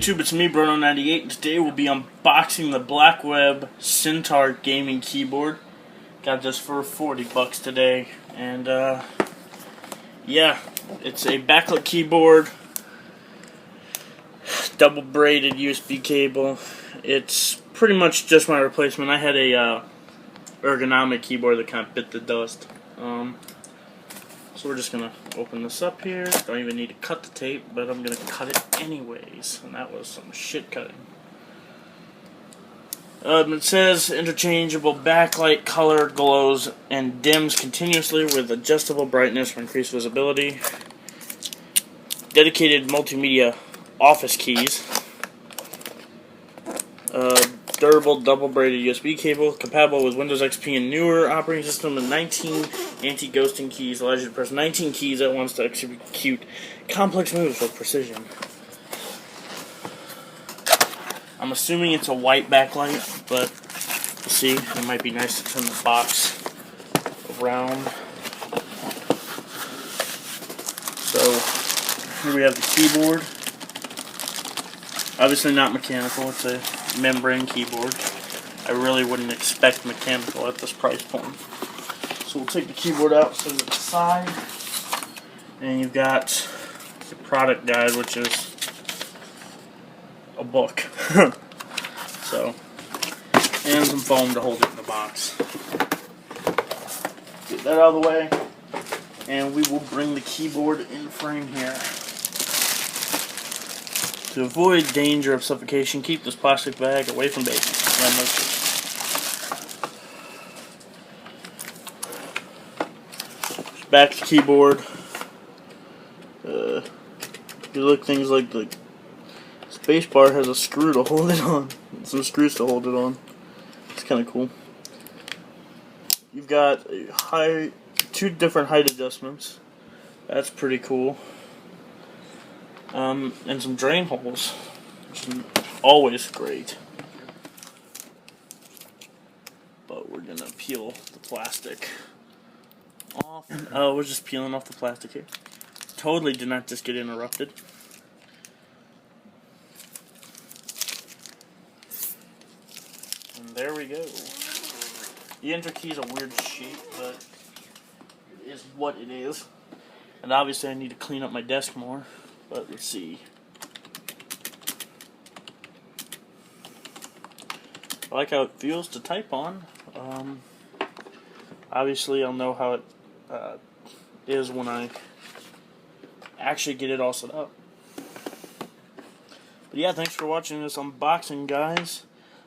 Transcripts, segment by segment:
YouTube? It's me, Bruno98, and today we'll be unboxing the Blackweb Centaur Gaming Keyboard. Got this for $40 today, and yeah, it's a backlit keyboard, double braided USB cable. It's pretty much just my replacement. I had a ergonomic keyboard that kind of bit the dust. So we're just going to open this up here. Don't even need to cut the tape, but I'm going to cut it anyways. And that was some shit cutting. It says interchangeable backlight color glows and dims continuously with adjustable brightness for increased visibility. Dedicated multimedia office keys. Durable double braided USB cable, compatible with Windows XP and newer operating system, and 19 anti-ghosting keys. Allows you to press 19 keys at once to execute complex moves with precision. I'm assuming it's a white backlight, but we'll see. It might be nice to turn the box around. So here we have the keyboard. Obviously not mechanical, it's a membrane keyboard. I really wouldn't expect mechanical at this price point. So we'll take the keyboard out, set it to the side, and you've got the product guide, which is a book. So, and some foam to hold it in the box. Get that out of the way, and we will bring the keyboard in frame here. To avoid danger of suffocation, keep this plastic bag away from babies. Back to the keyboard. You look, things like the space bar has a screw to hold it on. Some screws to hold it on. It's kind of cool. You've got two different height adjustments. That's pretty cool. And some drain holes, which is always great. But we're gonna peel the plastic off. Oh, we're just peeling off the plastic here. Totally did not just get interrupted. And there we go. The enter key is a weird shape, but it is what it is. And obviously I need to clean up my desk more. But let's see. I like how it feels to type on. Obviously, I'll know how it is when I actually get it all set up. But yeah, thanks for watching this unboxing, guys,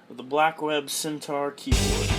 of the Blackweb Centaur keyboard.